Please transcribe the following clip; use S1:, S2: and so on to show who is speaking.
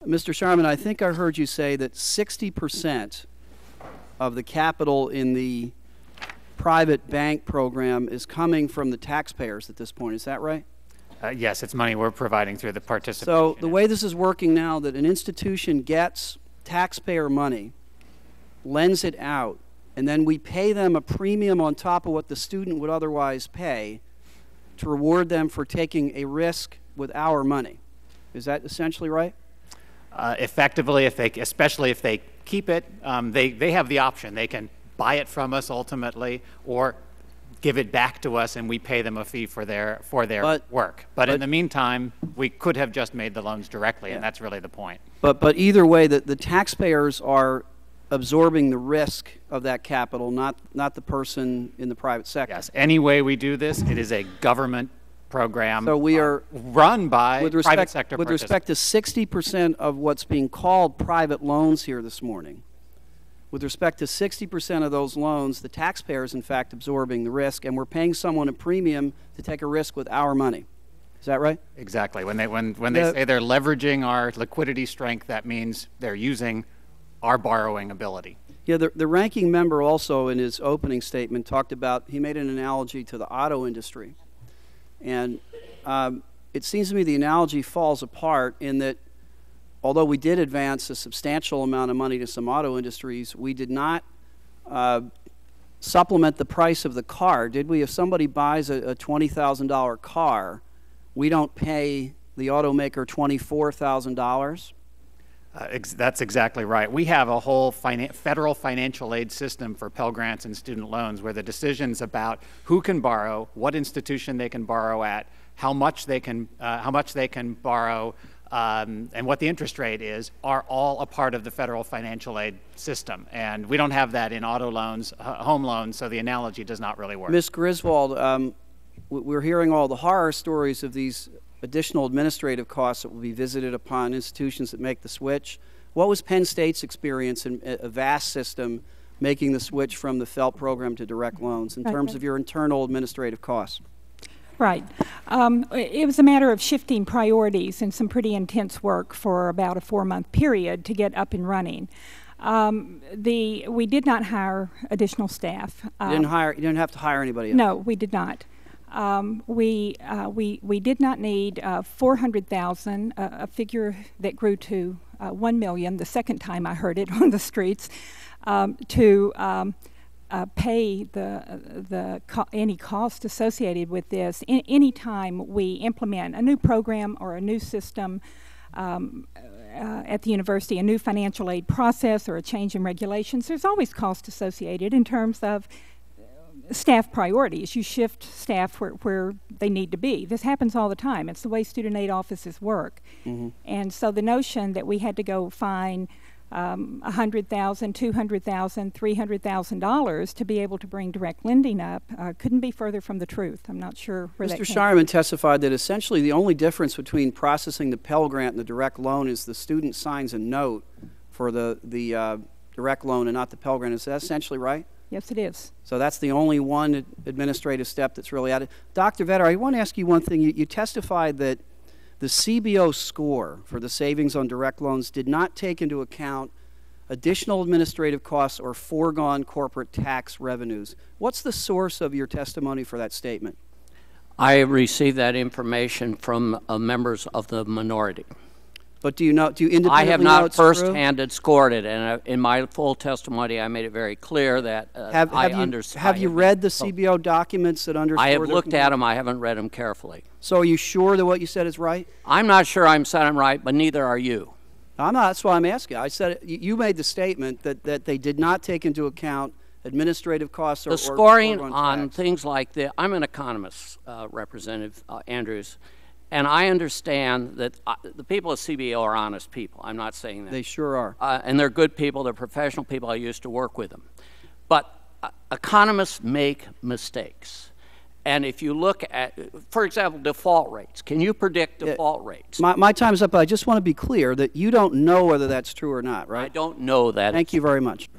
S1: Mr. Shireman, I think I heard you say that 60% of the capital in the private bank program is coming from the taxpayers at this point. Is that right?
S2: Yes, it's money we're providing through the participation.
S1: So the way this is working now, that an institution gets taxpayer money, lends it out, and then we pay them a premium on top of what the student would otherwise pay to reward them for taking a risk with our money. Is that essentially right?
S2: Effectively, especially if they keep it, they have the option. They can buy it from us ultimately, or give it back to us and we pay them a fee for their work. But in the meantime, we could have just made the loans directly, and that's really the point.
S1: But either way, the taxpayers are absorbing the risk of that capital, not the person in the private sector.
S2: Yes, any way we do this, it is a government program.
S1: So we are
S2: run by private sector participants.
S1: With respect to 60% of what's being called private loans here this morning, with respect to 60% of those loans, the taxpayer is in fact absorbing the risk, and we're paying someone a premium to take a risk with our money. Is that right?
S2: Exactly. When they say they're leveraging our liquidity strength, that means they're using our borrowing ability.
S1: Yeah, the ranking member also in his opening statement talked about, he made an analogy to the auto industry. And it seems to me the analogy falls apart in that although we did advance a substantial amount of money to some auto industries, we did not supplement the price of the car, did we? If somebody buys a $20,000 car, we don't pay the automaker $24,000?
S2: That's exactly right. We have a whole federal financial aid system for Pell Grants and student loans where the decisions about who can borrow, what institution they can borrow at, how much they can borrow, and what the interest rate is, are all a part of the federal financial aid system. And we don't have that in auto loans, home loans, so the analogy does not really work.
S1: Ms. Griswold, we're hearing all the horror stories of these additional administrative costs that will be visited upon institutions that make the switch. What was Penn State's experience in a vast system making the switch from the FFELP program to direct loans in terms of your internal administrative costs?
S3: Right. It was a matter of shifting priorities and some pretty intense work for about a 4-month period to get up and running. We did not hire additional staff.
S1: You didn't have to hire anybody else?
S3: No, we did not. We did not need $400,000, a figure that grew to $1 million the second time I heard it on the streets, to pay any cost associated with this. Any time we implement a new program or a new system at the university, a new financial aid process or a change in regulations, there's always cost associated in terms of staff priorities. You shift staff where they need to be. This happens all the time. It's the way student aid offices work. Mm-hmm. And so the notion that we had to go find $100,000, $200,000, $300,000 to be able to bring direct lending up couldn't be further from the truth. I'm not sure where that came from.
S1: Mr. Shireman testified that essentially the only difference between processing the Pell Grant and the direct loan is the student signs a note for the direct loan and not the Pell Grant. Is that essentially right?
S3: Yes, it is.
S1: So that's the only one administrative step that's really added. Dr. Vedder, I want to ask you one thing. You testified that the CBO score for the savings on direct loans did not take into account additional administrative costs or foregone corporate tax revenues. What's the source of your testimony for that statement?
S4: I received that information from members of the minority.
S1: But do you independently
S4: I have
S1: know
S4: not
S1: it's true?
S4: first-hand scored it, and in my full testimony, I made it very clear that
S1: have you read the CBO documents that underscore?
S4: I have looked at them. I haven't read them carefully.
S1: So are you sure that what you said is right?
S4: I'm not sure I'm saying I'm right, but neither are you.
S1: I'm not. That's why I'm asking. I said you made the statement that they did not take into account administrative costs or
S4: the scoring on
S1: tax.
S4: Things like this. I'm an economist, Representative Andrews. And I understand that the people at CBO are honest people. I'm not saying that.
S1: They sure are.
S4: And they're good people. They're professional people. I used to work with them. But economists make mistakes. And if you look at, for example, default rates, can you predict default rates?
S1: My time's up, but I just want to be clear that you don't know whether that's true or not, right?
S4: I don't know that.
S1: Thank you very much.